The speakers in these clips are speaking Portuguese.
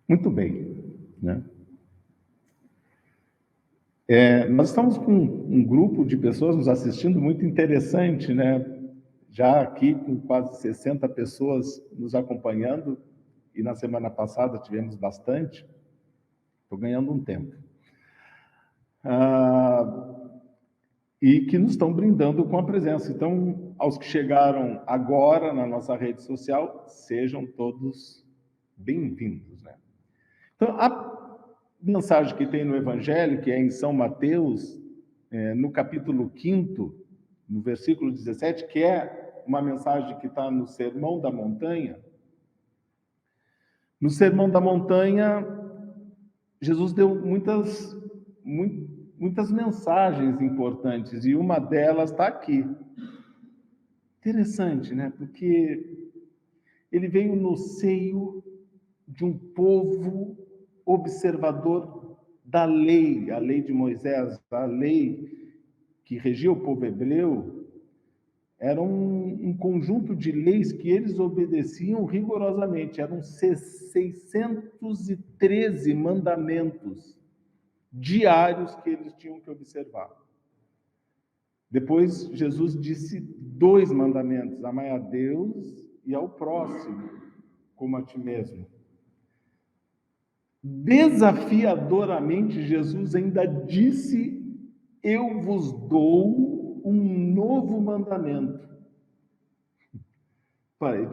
Muito bem, né? Nós estamos com um grupo de pessoas nos assistindo muito interessante, né? Já aqui com quase 60 pessoas nos acompanhando, e na semana passada tivemos bastante. Estou ganhando um tempo. E que nos estão brindando com a presença. Então, aos que chegaram agora na nossa rede social, sejam todos bem-vindos, né? Então, a mensagem que tem no Evangelho, que é em São Mateus, no capítulo 5º, no versículo 17, que é uma mensagem que está no Sermão da Montanha. No Sermão da Montanha, Jesus deu muitas mensagens importantes, e uma delas está aqui. Interessante, né? Porque ele veio no seio de um povo observador da lei, a lei de Moisés, a lei que regia o povo hebreu, era um conjunto de leis que eles obedeciam rigorosamente. Eram 613 mandamentos diários que eles tinham que observar. Depois, Jesus disse 2 mandamentos: amai a Deus e ao próximo, como a ti mesmo. Desafiadoramente, Jesus ainda disse: eu vos dou um novo mandamento.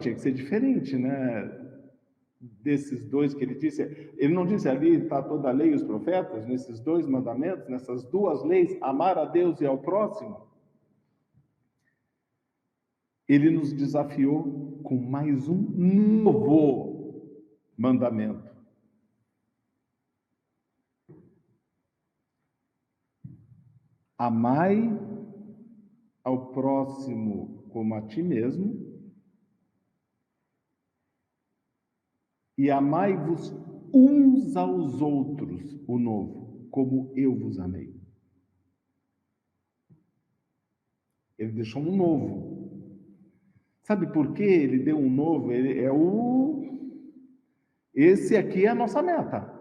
Tinha que ser diferente, né? Desses 2 que ele disse. Ele não disse ali, está toda a lei e os profetas, nesses 2 mandamentos, nessas 2 leis, amar a Deus e ao próximo. Ele nos desafiou com mais um novo mandamento. Amai ao próximo como a ti mesmo, e amai-vos uns aos outros, o novo, como eu vos amei. Ele deixou um novo. Sabe por que ele deu um novo? Esse aqui é a nossa meta.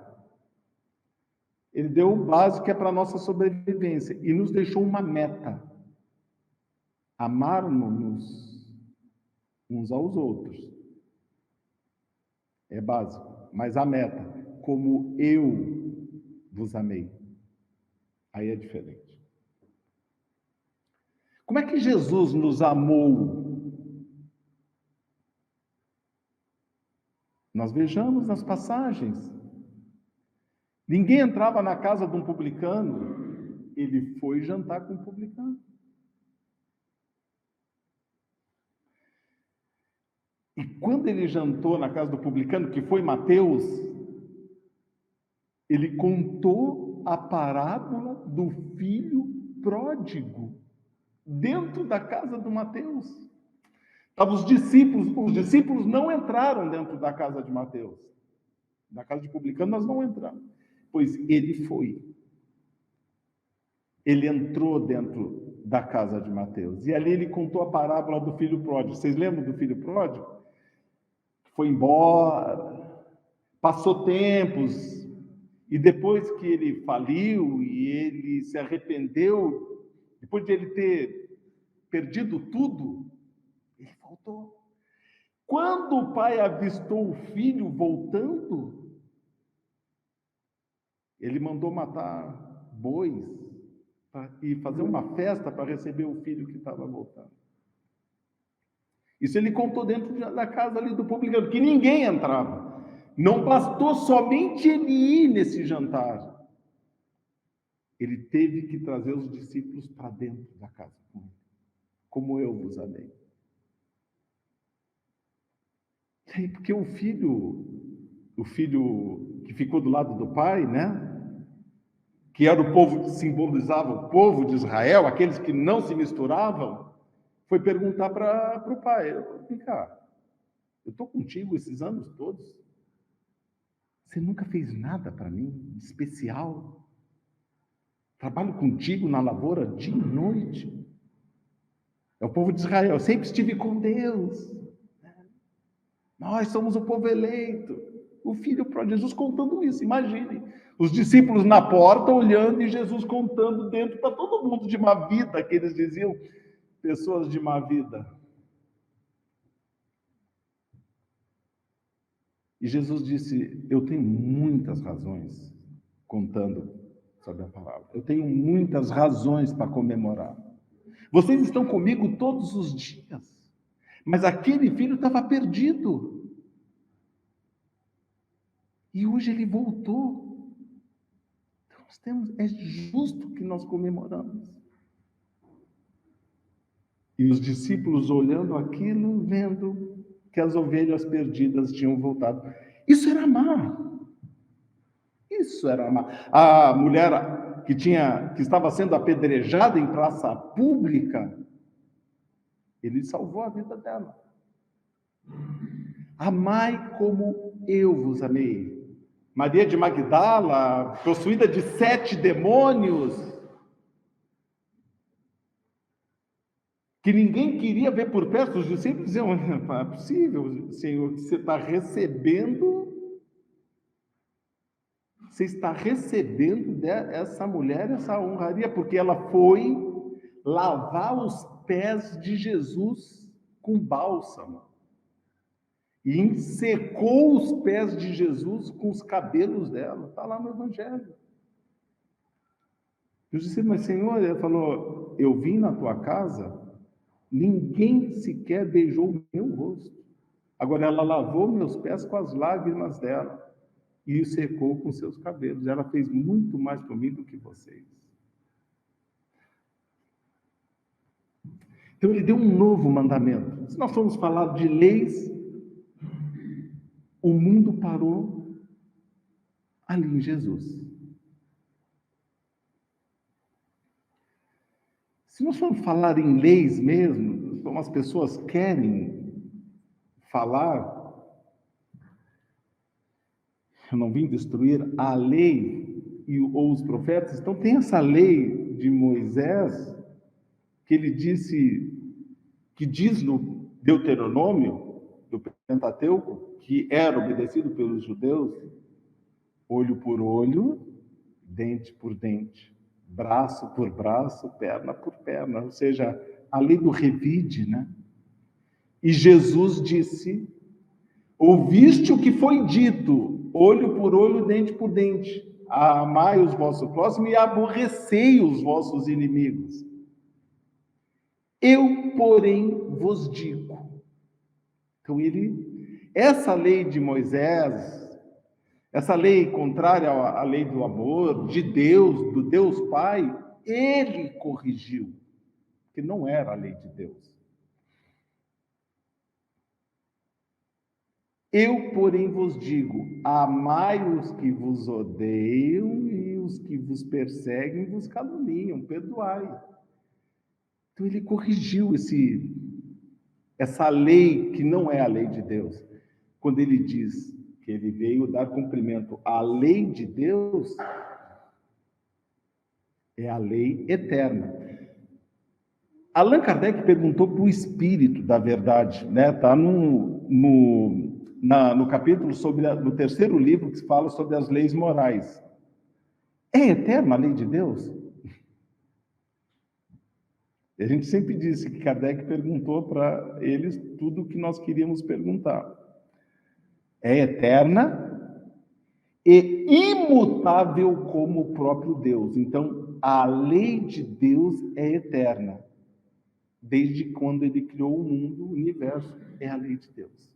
Ele deu o básico que é para a nossa sobrevivência e nos deixou uma meta: amarmos uns aos outros. É básico, mas a meta, como eu vos amei, aí é diferente. Como é que Jesus nos amou? Nós vejamos nas passagens. Ninguém entrava na casa de um publicano, ele foi jantar com um publicano. E quando ele jantou na casa do publicano, que foi Mateus, ele contou a parábola do filho pródigo dentro da casa do Mateus. Estavam os discípulos não entraram dentro da casa de Mateus. Na casa de publicano nós não entramos, pois ele foi. Ele entrou dentro da casa de Mateus, e ali ele contou a parábola do filho pródigo. Vocês lembram do filho pródigo? Foi embora, passou tempos, e depois que ele faliu e ele se arrependeu, depois de ele ter perdido tudo, ele voltou. Quando o pai avistou o filho voltando, ele mandou matar bois e fazer uma festa para receber o filho que estava voltando. Isso ele contou dentro da casa ali do publicano, que ninguém entrava. Não bastou somente ele ir nesse jantar. Ele teve que trazer os discípulos para dentro da casa, como eu vos amei. E aí, porque o filho que ficou do lado do pai, né? Que era o povo que simbolizava o povo de Israel, aqueles que não se misturavam, foi perguntar para o pai: vem cá, eu estou contigo esses anos todos, você nunca fez nada para mim de especial? Trabalho contigo na lavoura dia e noite. É o povo de Israel, eu sempre estive com Deus. Nós somos o povo eleito. O filho pródigo, Jesus contando isso, imagine. Os discípulos na porta olhando e Jesus contando dentro para todo mundo de má vida, que eles diziam, pessoas de má vida. E Jesus disse, eu tenho muitas razões contando sobre a palavra. Eu tenho muitas razões para comemorar. Vocês estão comigo todos os dias. Mas aquele filho estava perdido. E hoje ele voltou. Então é justo que nós comemoramos. E os discípulos olhando aquilo, vendo que as ovelhas perdidas tinham voltado. Isso era amar. Isso era amar. A mulher que estava sendo apedrejada em praça pública, ele salvou a vida dela. Amai como eu vos amei. Maria de Magdala, possuída de 7 demônios, que ninguém queria ver por perto, os discípulos diziam, não é possível, Senhor, que você está recebendo dessa mulher essa honraria, porque ela foi lavar os pés de Jesus com bálsamo. E secou os pés de Jesus com os cabelos dela. Está lá no Evangelho. Eu disse, mas Senhor, ele falou, eu vim na tua casa, ninguém sequer beijou o meu rosto. Agora ela lavou meus pés com as lágrimas dela e o secou com seus cabelos. Ela fez muito mais por mim do que vocês. Então ele deu um novo mandamento. Se nós formos falar de leis, o mundo parou ali em Jesus. Se nós formos falar em leis mesmo, como as pessoas querem falar, eu não vim destruir a lei ou os profetas, então tem essa lei de Moisés, que ele disse, que diz no Deuteronômio, do Pentateuco, que era obedecido pelos judeus, olho por olho, dente por dente, braço por braço, perna por perna, ou seja, a lei do revide, né? E Jesus disse, ouviste o que foi dito, olho por olho, dente por dente, amai os vossos próximos e aborrecei os vossos inimigos. Eu, porém, vos digo. Então essa lei de Moisés, essa lei contrária à lei do amor, de Deus, do Deus Pai, ele corrigiu, que não era a lei de Deus. Eu, porém, vos digo, amai os que vos odeiam e os que vos perseguem vos caluniam, perdoai. Então ele corrigiu essa lei que não é a lei de Deus. Quando ele diz que ele veio dar cumprimento à lei de Deus, é a lei eterna. Allan Kardec perguntou para o Espírito da Verdade, né? Está no capítulo no terceiro livro que fala sobre as leis morais. É eterna a lei de Deus? E a gente sempre disse que Kardec perguntou para eles tudo o que nós queríamos perguntar. É eterna e imutável como o próprio Deus. Então, a lei de Deus é eterna. Desde quando ele criou o mundo, o universo, é a lei de Deus.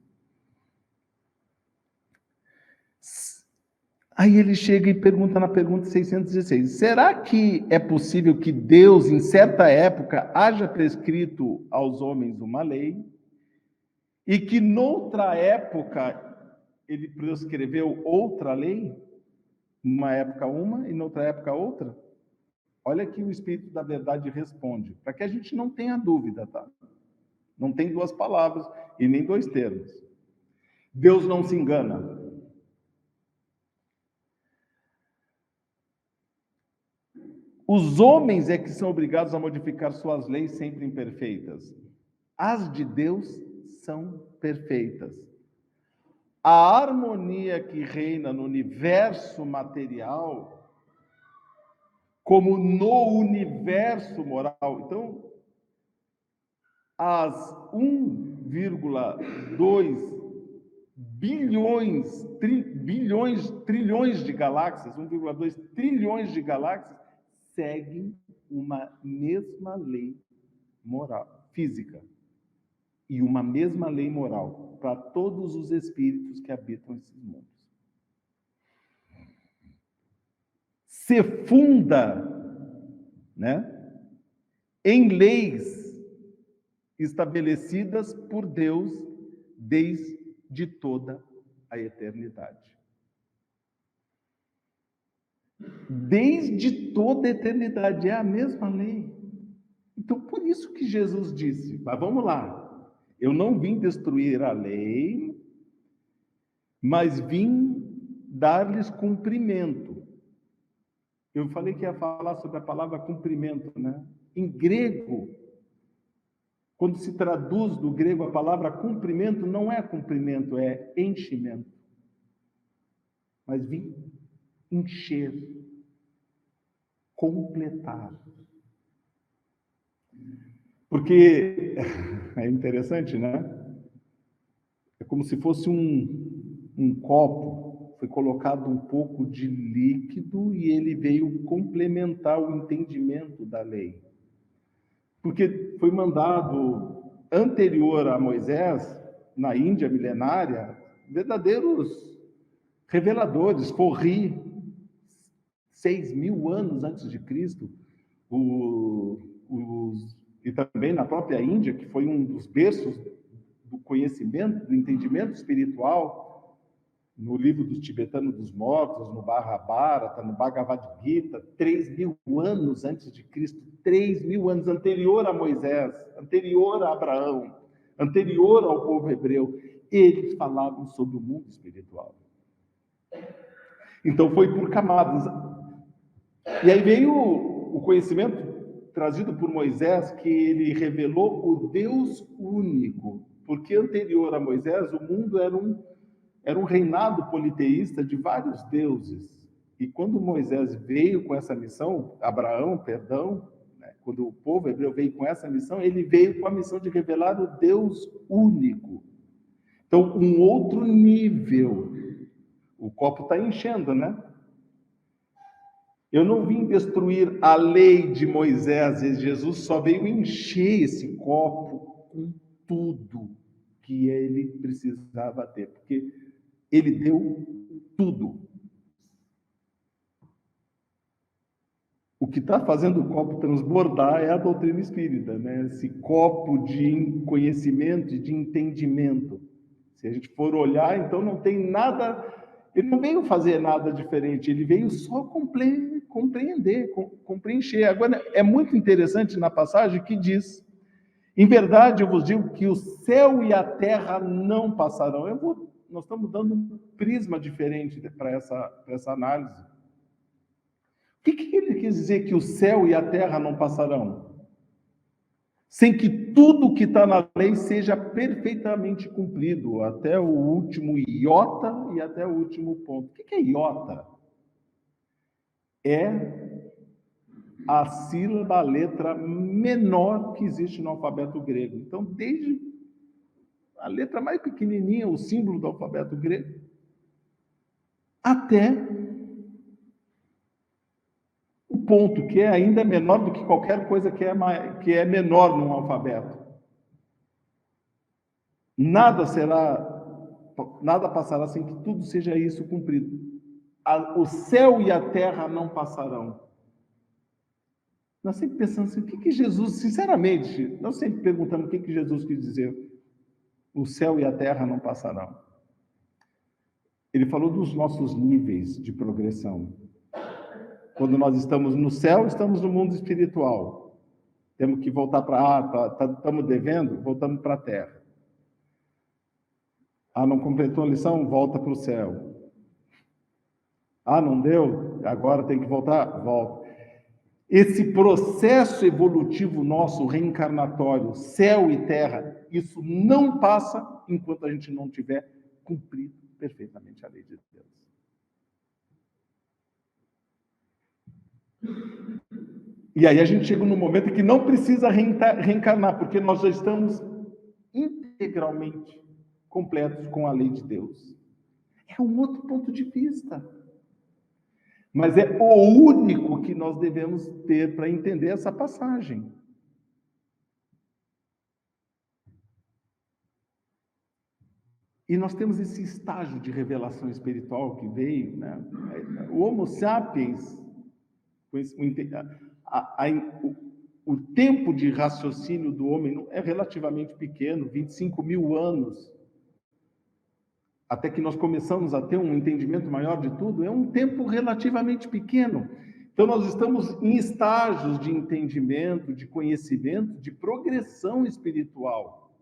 Aí ele chega e pergunta na pergunta 616, será que é possível que Deus, em certa época, haja prescrito aos homens uma lei e que noutra época ele prescreveu outra lei? Numa época uma e noutra época outra? Olha que o Espírito da Verdade responde, para que a gente não tenha dúvida, tá? Não tem duas palavras e nem dois termos. Deus não se engana. Os homens é que são obrigados a modificar suas leis sempre imperfeitas. As de Deus são perfeitas. a harmonia que reina no universo material, como no universo moral. Então, as 1,2 trilhões de galáxias, 1,2 trilhões de galáxias, seguem uma mesma lei moral, física, e uma mesma lei moral para todos os espíritos que habitam esses mundos. Se funda, né, em leis estabelecidas por Deus desde toda a eternidade. Desde toda a eternidade, é a mesma lei. Então, por isso que Jesus disse, mas vamos lá, eu não vim destruir a lei, mas vim dar-lhes cumprimento. Eu falei que ia falar sobre a palavra cumprimento, né? Em grego, quando se traduz do grego a palavra cumprimento, não é cumprimento, é enchimento. Mas vim encher, completar. Porque é interessante, né? É como se fosse um copo, foi colocado um pouco de líquido e ele veio complementar o entendimento da lei. Porque foi mandado, anterior a Moisés, na Índia milenária, verdadeiros reveladores. Corri 6.000 anos antes de Cristo, e também na própria Índia, que foi um dos berços do conhecimento, do entendimento espiritual, no livro dos tibetanos dos mortos, no Mahabharata, no Bhagavad Gita, 3.000 anos antes de Cristo, 3.000 anos anterior a Moisés, anterior a Abraão, anterior ao povo hebreu, eles falavam sobre o mundo espiritual. Então foi por camadas. E aí veio o conhecimento trazido por Moisés, que ele revelou o Deus único, porque anterior a Moisés o mundo era um reinado politeísta de vários deuses. E quando Moisés veio com essa missão, Abraão, perdão, né, quando o povo hebreu veio com essa missão, ele veio com a missão de revelar o Deus único. Então, um outro nível. O copo está enchendo, né? Eu não vim destruir a lei de Moisés, e Jesus só veio encher esse copo com tudo que ele precisava ter, porque ele deu tudo. O que está fazendo o copo transbordar é a doutrina espírita, né? Esse copo de conhecimento e de entendimento. Se a gente for olhar, então não tem nada, ele não veio fazer nada diferente, ele veio só compreender, preencher. Agora, é muito interessante na passagem que diz: em verdade eu vos digo que o céu e a terra não passarão. Nós estamos dando um prisma diferente para essa análise. O que ele quis dizer que o céu e a terra não passarão? Sem que tudo que está na lei seja perfeitamente cumprido, até o último iota e até o último ponto. O que é iota? É a sílaba, a letra menor que existe no alfabeto grego. Então, desde a letra mais pequenininha, o símbolo do alfabeto grego, até o ponto, que é ainda menor do que qualquer coisa que é menor num alfabeto. Nada passará sem que tudo seja isso cumprido. O céu e a terra não passarão. Nós sempre pensamos assim, o que Jesus, sinceramente, nós sempre perguntamos o que Jesus quis dizer. O céu e a terra não passarão. Ele falou dos nossos níveis de progressão. Quando nós estamos no céu, estamos no mundo espiritual. Temos que voltar para... estamos devendo, voltamos para a terra. Não completou a lição? Volta para o céu. Não deu? Agora tem que voltar? Volta. Esse processo evolutivo nosso, reencarnatório, céu e terra, isso não passa enquanto a gente não tiver cumprido perfeitamente a lei de Deus. E aí a gente chega num momento que não precisa reencarnar, porque nós já estamos integralmente completos com a lei de Deus. É um outro ponto de vista. Mas é o único que nós devemos ter para entender essa passagem. E nós temos esse estágio de revelação espiritual que veio, né? O Homo sapiens, o tempo de raciocínio do homem é relativamente pequeno, 25 mil anos, até que nós começamos a ter um entendimento maior de tudo, é um tempo relativamente pequeno. Então, nós estamos em estágios de entendimento, de conhecimento, de progressão espiritual.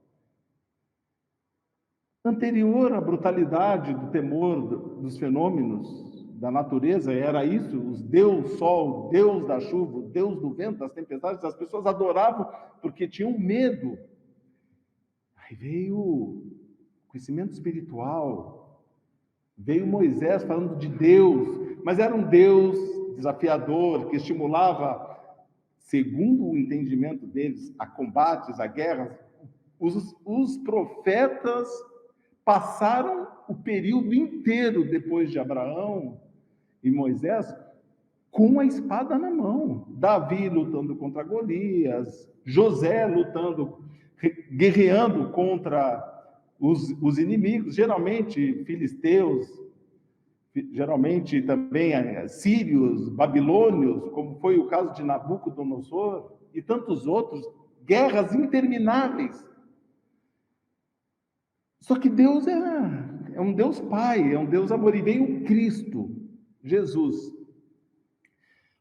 Anterior à brutalidade do temor dos fenômenos da natureza, era isso, os Deus Sol, Deus da chuva, Deus do vento, das tempestades, as pessoas adoravam porque tinham medo. Aí veio o conhecimento espiritual, veio Moisés falando de Deus, mas era um Deus desafiador, que estimulava, segundo o entendimento deles, a combates, a guerras. Os profetas passaram o período inteiro depois de Abraão e Moisés com a espada na mão. Davi lutando contra Golias, José lutando, guerreando contra os inimigos, geralmente filisteus, geralmente também sírios, babilônios, como foi o caso de Nabucodonosor e tantos outros, guerras intermináveis. Só que Deus é um Deus Pai, é um Deus amor, e veio o Cristo, Jesus.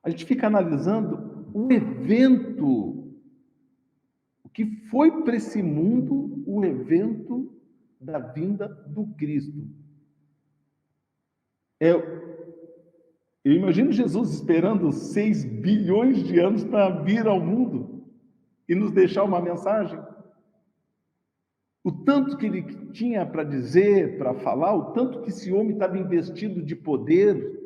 A gente fica analisando o evento, o que foi para esse mundo o evento da vinda do Cristo. Eu imagino Jesus esperando 6 bilhões de anos para vir ao mundo e nos deixar uma mensagem. O tanto que ele tinha para dizer, para falar, o tanto que esse homem estava investido de poder.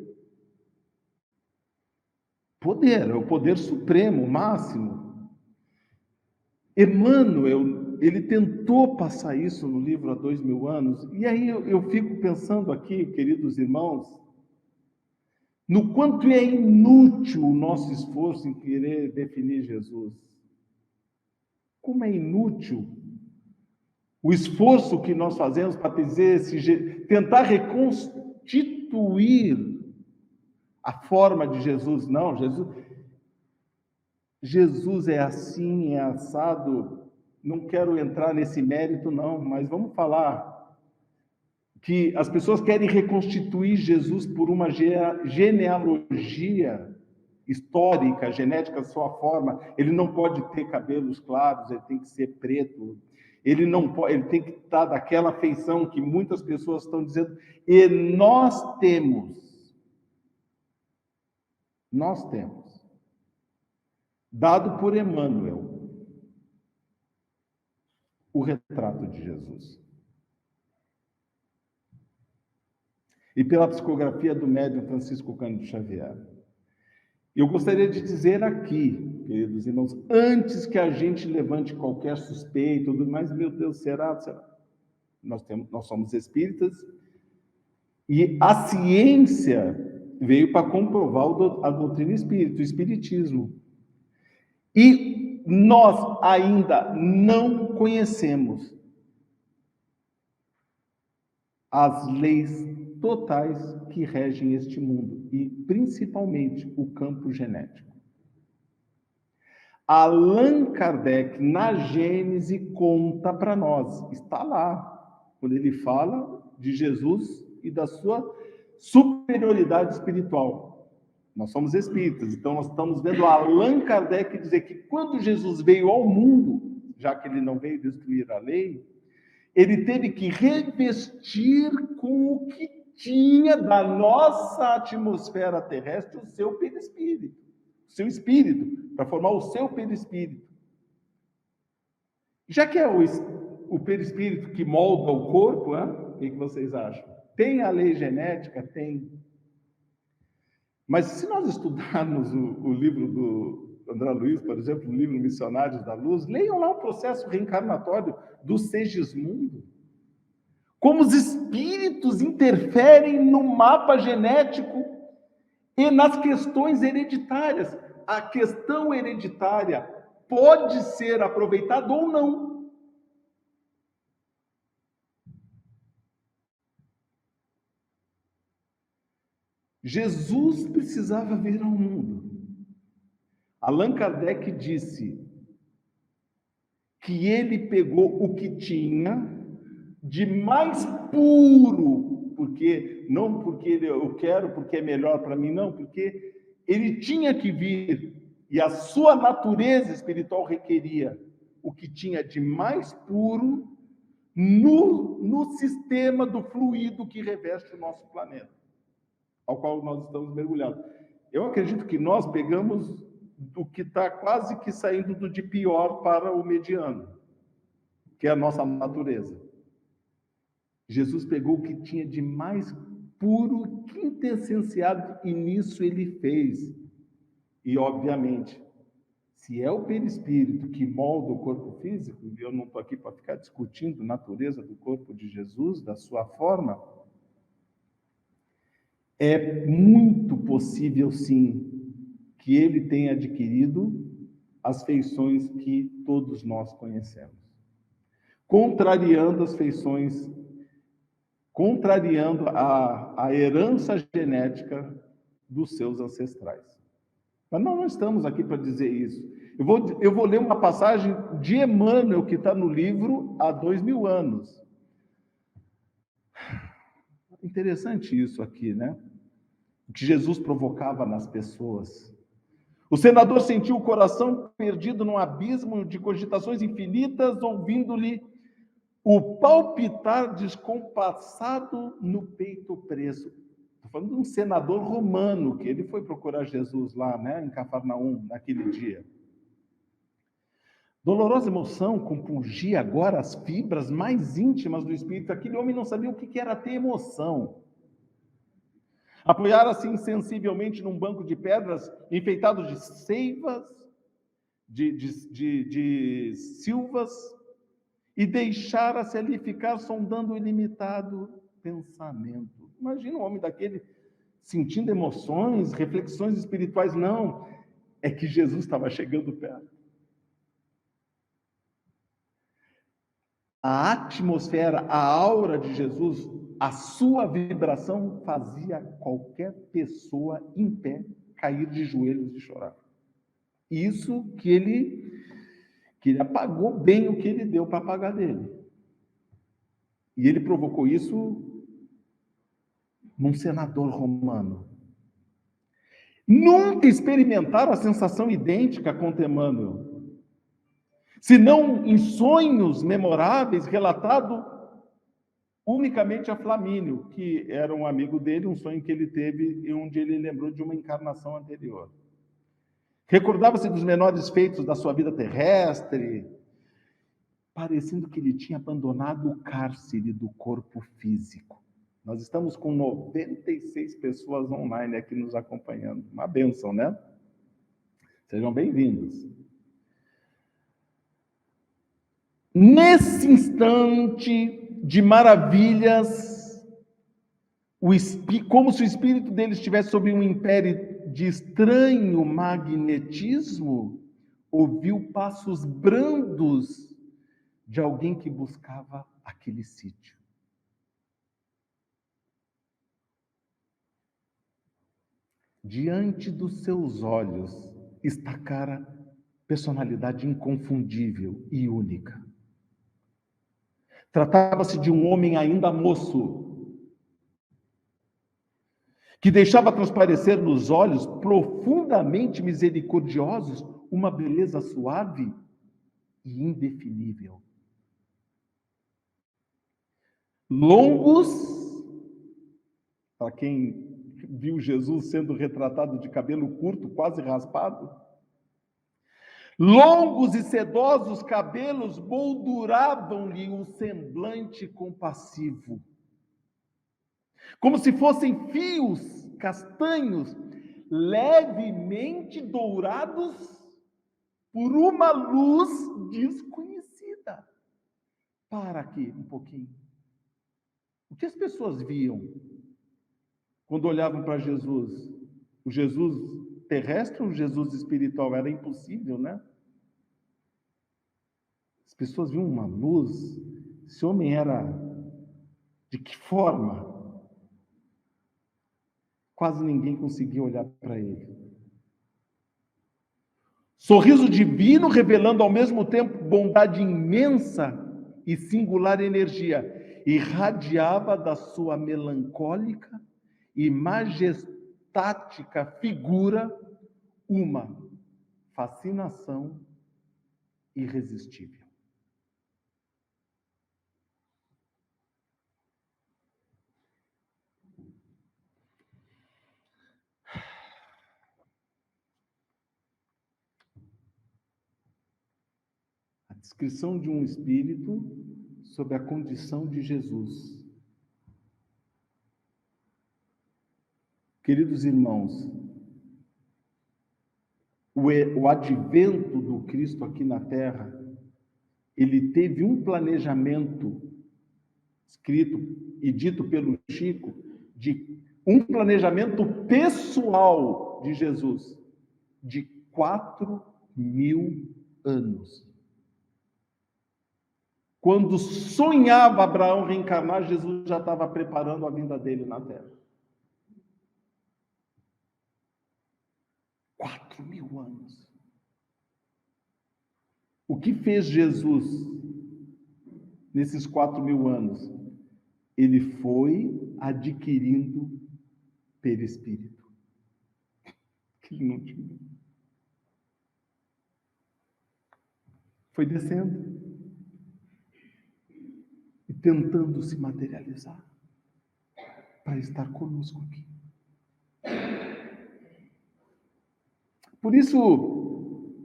Poder, é o poder supremo, o máximo. Emmanuel, ele tentou passar isso no livro há 2000 anos, e aí eu fico pensando aqui, queridos irmãos, no quanto é inútil o nosso esforço em querer definir Jesus. Como é inútil o esforço que nós fazemos para tentar reconstituir a forma de Jesus. Não, Jesus é assim, é assado. Não quero entrar nesse mérito, não, mas vamos falar que as pessoas querem reconstituir Jesus por uma genealogia histórica, genética, sua forma. Ele não pode ter cabelos claros, ele tem que ser preto. Ele não pode, ele tem que estar daquela feição que muitas pessoas estão dizendo. E nós temos, dado por Emmanuel, o retrato de Jesus. E pela psicografia do médium Francisco Cândido Xavier. Eu gostaria de dizer aqui, queridos irmãos, antes que a gente levante qualquer suspeita, mas, meu Deus, será? Nós somos espíritas, e a ciência veio para comprovar a doutrina espírita, o espiritismo. E nós ainda não conhecemos as leis totais que regem este mundo, e principalmente o campo genético. Allan Kardec, na Gênese, conta para nós, está lá, quando ele fala de Jesus e da sua superioridade espiritual. Nós somos espíritas, então nós estamos vendo Allan Kardec dizer que quando Jesus veio ao mundo, já que ele não veio destruir a lei, ele teve que revestir com o que tinha da nossa atmosfera terrestre o seu perispírito, o seu espírito, para formar o seu perispírito. Já que é o perispírito que molda o corpo, o que vocês acham? Tem a lei genética? Tem. Mas se nós estudarmos o livro do André Luiz, por exemplo, o livro Missionários da Luz, leiam lá o processo reencarnatório do Segismundo. Como os espíritos interferem no mapa genético e nas questões hereditárias. A questão hereditária pode ser aproveitada ou não. Jesus precisava vir ao mundo. Allan Kardec disse que ele pegou o que tinha de mais puro, não porque eu quero, porque é melhor para mim, não, porque ele tinha que vir e a sua natureza espiritual requeria o que tinha de mais puro no sistema do fluido que reveste o nosso planeta, ao qual nós estamos mergulhados. Eu acredito que nós pegamos do que está quase que saindo do de pior para o mediano, que é a nossa natureza. Jesus pegou o que tinha de mais puro, quintessenciado, e nisso ele fez. E, obviamente, se é o perispírito que molda o corpo físico, e eu não estou aqui para ficar discutindo a natureza do corpo de Jesus, da sua forma, é muito possível, sim, que ele tenha adquirido as feições que todos nós conhecemos, contrariando as feições, contrariando a herança genética dos seus ancestrais. Mas nós não estamos aqui para dizer isso. Eu vou ler uma passagem de Emmanuel, que está no livro há 2000 anos. Interessante isso aqui, né? O que Jesus provocava nas pessoas. O senador sentiu o coração perdido num abismo de cogitações infinitas, ouvindo-lhe o palpitar descompassado no peito preso. Estou falando de um senador romano, que ele foi procurar Jesus lá, né, em Cafarnaum, naquele dia. Dolorosa emoção compungia agora as fibras mais íntimas do espírito. Aquele homem não sabia o que era ter emoção. Apoiara-se insensivelmente num banco de pedras enfeitado de seivas, de silvas, e deixara-se ali ficar sondando o ilimitado pensamento. Imagina um homem daquele sentindo emoções, reflexões espirituais. Não, é que Jesus estava chegando perto. A atmosfera, a aura de Jesus, a sua vibração fazia qualquer pessoa em pé cair de joelhos e chorar. Isso que ele apagou bem o que ele deu para pagar dele. E ele provocou isso num senador romano. Nunca experimentaram a sensação idêntica com Emmanuel, senão em sonhos memoráveis, relatado unicamente a Flamínio, que era um amigo dele, um sonho que ele teve e onde ele lembrou de uma encarnação anterior. Recordava-se dos menores feitos da sua vida terrestre, parecendo que ele tinha abandonado o cárcere do corpo físico. Nós estamos com 96 pessoas online aqui nos acompanhando. Uma bênção, né? Sejam bem-vindos. Nesse instante de maravilhas, como se o espírito dele estivesse sob um império de estranho magnetismo, ouviu passos brandos de alguém que buscava aquele sítio. Diante dos seus olhos estacara personalidade inconfundível e única. Tratava-se de um homem ainda moço, que deixava transparecer nos olhos profundamente misericordiosos uma beleza suave e indefinível. Longos, para quem viu Jesus sendo retratado de cabelo curto, quase raspado, longos e sedosos cabelos molduravam-lhe um semblante compassivo. como se fossem fios castanhos levemente dourados por uma luz desconhecida. Para aqui um pouquinho. O que as pessoas viam quando olhavam para Jesus? O Jesus terrestre ou o Jesus espiritual? Era impossível, né? As pessoas viam uma luz. Esse homem era de que forma? Quase ninguém conseguia olhar para ele. Sorriso divino, revelando ao mesmo tempo bondade imensa e singular energia, irradiava da sua melancólica e majestática figura uma fascinação irresistível. A descrição de um espírito sobre a condição de Jesus. Queridos irmãos, o advento do Cristo aqui na Terra, ele teve um planejamento escrito e dito pelo Chico, de um planejamento pessoal de Jesus, de 4.000 anos. Quando sonhava Abraão reencarnar, Jesus já estava preparando a vinda dele na Terra. 4.000 anos. O que fez Jesus nesses 4.000 anos? Ele foi adquirindo perispírito, que ele não tinha. Foi descendo e tentando se materializar para estar conosco aqui. Por isso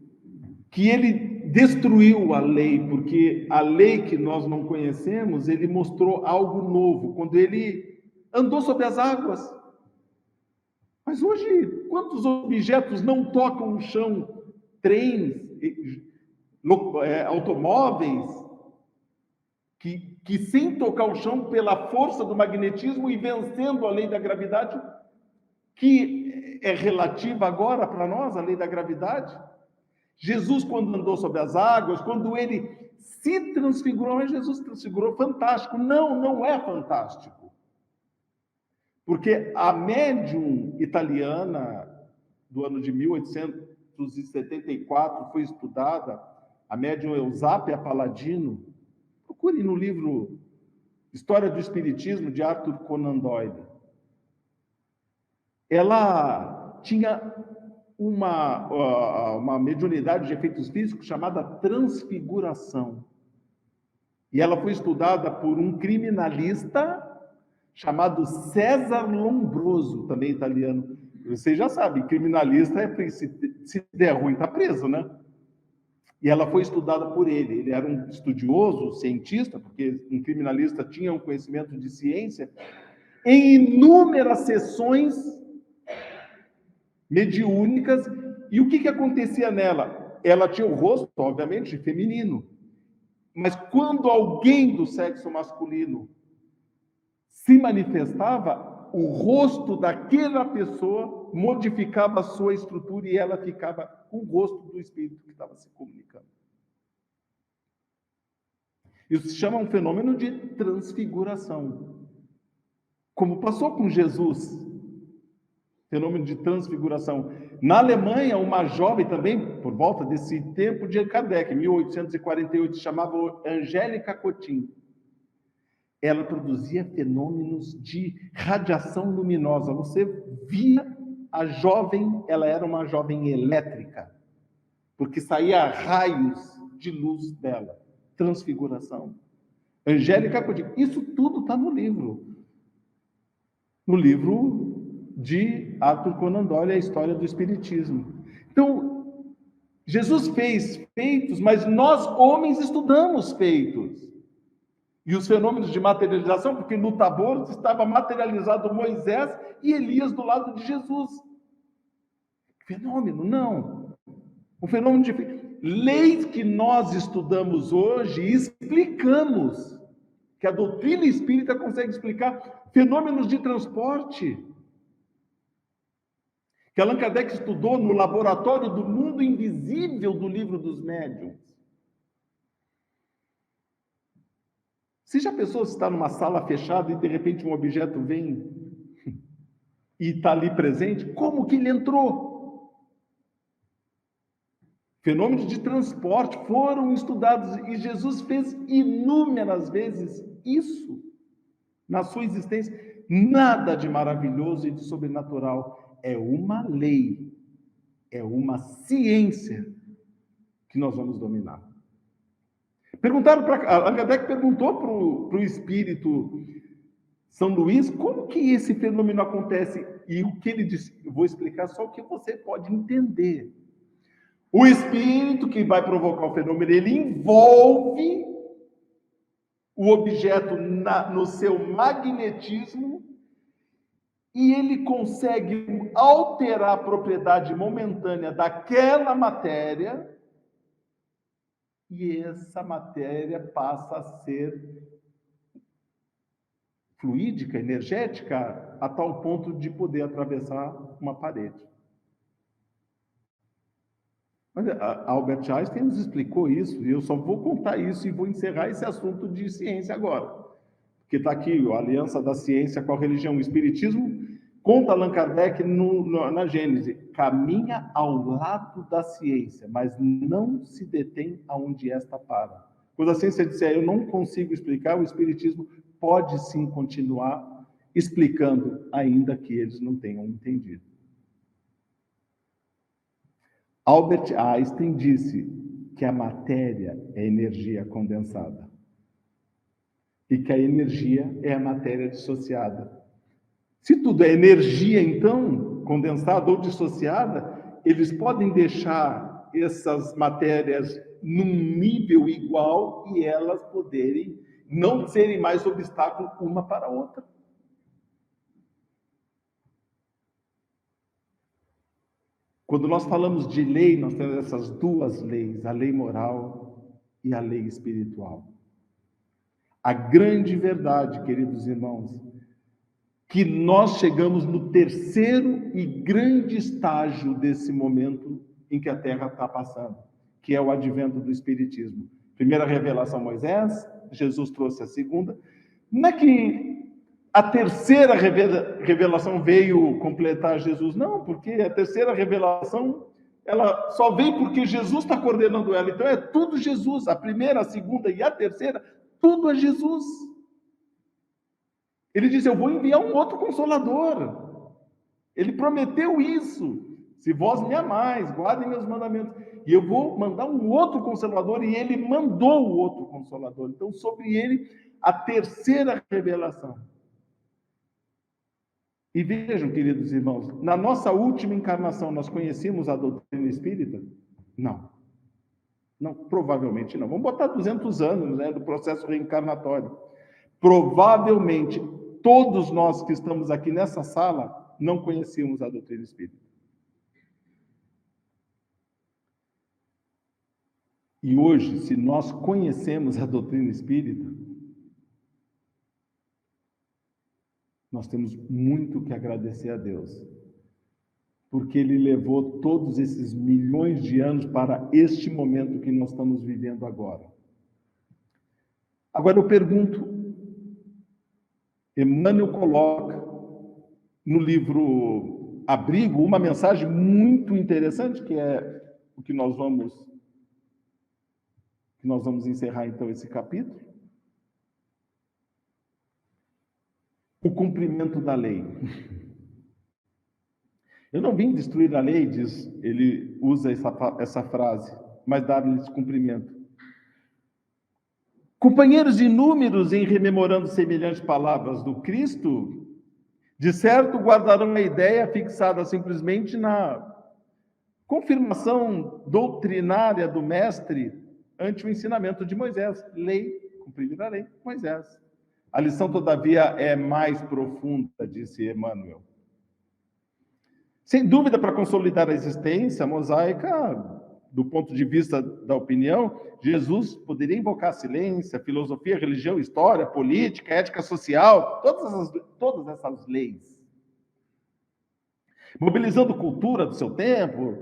que ele destruiu a lei, porque a lei que nós não conhecemos, ele mostrou algo novo, quando ele andou sobre as águas. Mas hoje, quantos objetos não tocam o chão? Trens, automóveis, que sem tocar o chão, pela força do magnetismo e vencendo a lei da gravidade, que é relativa agora para nós, a lei da gravidade. Jesus, quando andou sobre as águas, quando ele se transfigurou, mas Jesus se transfigurou fantástico. Não, não é fantástico. Porque a médium italiana do ano de 1874 foi estudada, a médium Eusápia Palladino. Procure no livro História do Espiritismo, de Arthur Conan Doyle. Ela tinha uma mediunidade de efeitos físicos chamada transfiguração. E ela foi estudada por um criminalista chamado César Lombroso, também italiano. Vocês já sabem, criminalista, se der ruim, está preso, né? E ela foi estudada por ele. Ele era um estudioso, cientista, porque um criminalista tinha um conhecimento de ciência. Em inúmeras sessões mediúnicas, e o que acontecia nela? Ela tinha o rosto, obviamente, feminino, mas quando alguém do sexo masculino se manifestava, o rosto daquela pessoa modificava a sua estrutura e ela ficava com o rosto do espírito que estava se comunicando. Isso se chama um fenômeno de transfiguração. Como passou com Jesus, fenômeno de transfiguração. Na Alemanha, uma jovem também, por volta desse tempo de Kardec, 1848, se chamava Angélica Cotin. Ela produzia fenômenos de radiação luminosa. Você via a jovem, ela era uma jovem elétrica, porque saía raios de luz dela. Transfiguração. Angélica Cotin. Isso tudo está no livro. No livro de Arthur Conan Doyle, a história do Espiritismo. Então, Jesus fez feitos, mas nós, homens, estudamos feitos. E os fenômenos de materialização, porque no Tabor estava materializado Moisés e Elias do lado de Jesus. Fenômeno, não. Um fenômeno de leis que nós estudamos hoje e explicamos, que a doutrina espírita consegue explicar fenômenos de transporte, que Allan Kardec estudou no laboratório do mundo invisível do Livro dos Médiuns. Você já pensou se está numa sala fechada e de repente um objeto vem e está ali presente? Como que ele entrou? Fenômenos de transporte foram estudados e Jesus fez inúmeras vezes isso na sua existência. Nada de maravilhoso e de sobrenatural. É uma lei, é uma ciência que nós vamos dominar. Perguntaram para Allan Kardec perguntou para o espírito São Luís como que esse fenômeno acontece, e o que ele disse, eu vou explicar só o que você pode entender. O espírito que vai provocar o fenômeno, ele envolve o objeto no seu magnetismo e ele consegue alterar a propriedade momentânea daquela matéria, e essa matéria passa a ser fluídica, energética, a tal ponto de poder atravessar uma parede. Mas Albert Einstein nos explicou isso, e eu só vou contar isso e vou encerrar esse assunto de ciência agora. Porque está aqui a aliança da ciência com a religião. O Espiritismo, conta Allan Kardec na Gênese, caminha ao lado da ciência, mas não se detém aonde esta para. Quando a ciência disser, eu não consigo explicar, o Espiritismo pode sim continuar explicando, ainda que eles não tenham entendido. Albert Einstein disse que a matéria é energia condensada e que a energia é a matéria dissociada. Se tudo é energia, então, condensada ou dissociada, eles podem deixar essas matérias num nível igual e elas poderem não serem mais obstáculo uma para a outra. Quando nós falamos de lei, nós temos essas duas leis, a lei moral e a lei espiritual. A grande verdade, queridos irmãos, que nós chegamos no terceiro e grande estágio desse momento em que a Terra está passando, que é o advento do Espiritismo. Primeira revelação, Moisés, Jesus trouxe a segunda. Não é que a terceira revelação veio completar Jesus, não, porque a terceira revelação, ela só veio porque Jesus está coordenando ela. Então é tudo Jesus, a primeira, a segunda e a terceira, tudo é Jesus. Ele diz, eu vou enviar um outro Consolador. Ele prometeu isso. Se vós me amais, guardem meus mandamentos. E eu vou mandar um outro Consolador, e ele mandou o outro Consolador. Então, sobre ele, a terceira revelação. E vejam, queridos irmãos, na nossa última encarnação, nós conhecíamos a doutrina espírita? Não. Não, provavelmente não. Vamos botar 200 anos, né, do processo reencarnatório. Provavelmente, todos nós que estamos aqui nessa sala não conhecíamos a doutrina espírita. E hoje, se nós conhecemos a doutrina espírita, nós temos muito que agradecer a Deus, porque Ele levou todos esses milhões de anos para este momento que nós estamos vivendo agora. Agora eu pergunto, Emmanuel coloca no livro Abrigo uma mensagem muito interessante, que é o que nós vamos encerrar então esse capítulo. O cumprimento da lei. Eu não vim destruir a lei, diz, ele usa essa frase, mas dar-lhes cumprimento. Companheiros inúmeros, em rememorando semelhantes palavras do Cristo, de certo guardarão a ideia fixada simplesmente na confirmação doutrinária do Mestre ante o ensinamento de Moisés, lei cumprir a lei, Moisés. A lição, todavia, é mais profunda, disse Emmanuel. Sem dúvida, para consolidar a existência mosaica, do ponto de vista da opinião, Jesus poderia invocar a ciência, filosofia, religião, história, política, ética social, todas essas leis. Mobilizando cultura do seu tempo,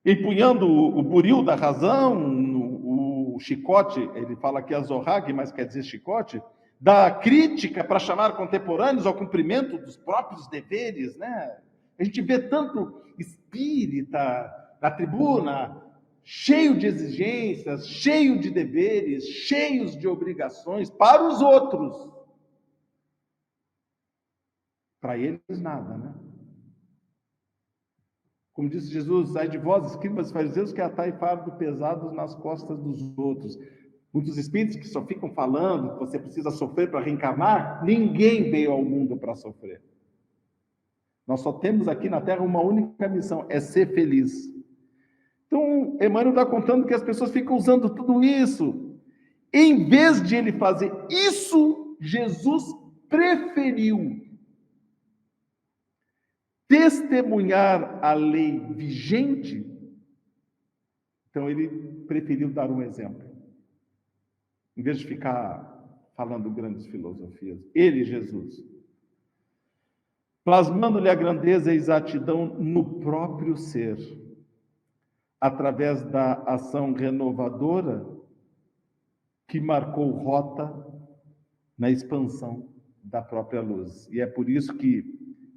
empunhando o buril da razão, o chicote, ele fala aqui azorrague, mas quer dizer chicote, da crítica para chamar contemporâneos ao cumprimento dos próprios deveres, né? A gente vê tanto espírita na tribuna, cheio de exigências, cheio de deveres, cheios de obrigações para os outros. Para eles, nada, né? Como disse Jesus, ai de vós, escribas e fariseus, que atai fardo pesado nas costas dos outros. Muitos espíritos que só ficam falando que você precisa sofrer para reencarnar, ninguém veio ao mundo para sofrer. Nós só temos aqui na Terra uma única missão, é ser feliz. Então, Emmanuel está contando que as pessoas ficam usando tudo isso. Em vez de ele fazer isso, Jesus preferiu testemunhar a lei vigente. Então, ele preferiu dar um exemplo. Em vez de ficar falando grandes filosofias. Ele, Jesus, plasmando-lhe a grandeza e exatidão no próprio ser, através da ação renovadora que marcou rota na expansão da própria luz. E é por isso que,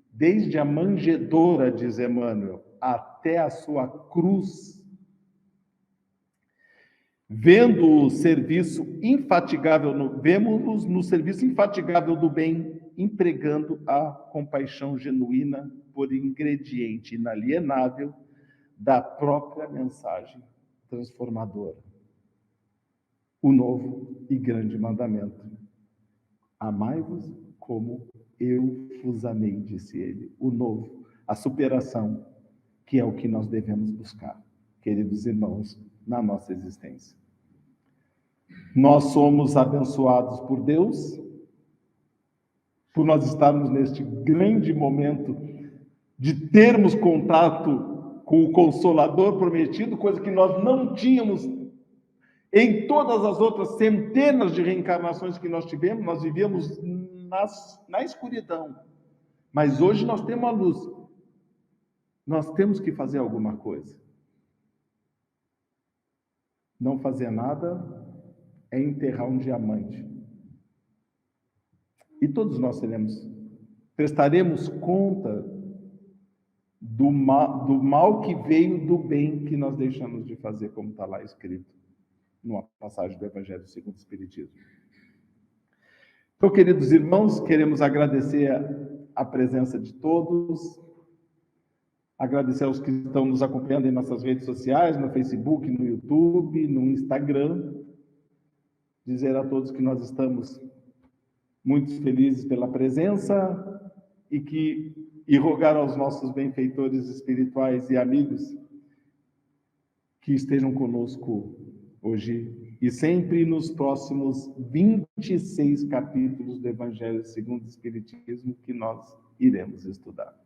desde a manjedoura, diz Emmanuel, até a sua cruz, vendo o serviço infatigável, vemos-nos no serviço infatigável do bem, empregando a compaixão genuína por ingrediente inalienável da própria mensagem transformadora. O novo e grande mandamento. Amai-vos como eu vos amei, disse ele. O novo, a superação, que é o que nós devemos buscar, queridos irmãos, na nossa existência. Nós somos abençoados por Deus, por nós estarmos neste grande momento de termos contato com o Consolador prometido, coisa que nós não tínhamos em todas as outras centenas de reencarnações que nós tivemos. Nós vivíamos na escuridão, mas hoje nós temos a luz. Nós temos que fazer alguma coisa. Não fazer nada é enterrar um diamante. E todos nós prestaremos conta do mal que veio do bem que nós deixamos de fazer, como está lá escrito, numa passagem do Evangelho segundo o Espiritismo. Então, queridos irmãos, queremos agradecer a presença de todos, agradecer aos que estão nos acompanhando em nossas redes sociais, no Facebook, no YouTube, no Instagram, dizer a todos que nós estamos muito felizes pela presença e rogar aos nossos benfeitores espirituais e amigos que estejam conosco hoje e sempre nos próximos 26 capítulos do Evangelho segundo o Espiritismo que nós iremos estudar.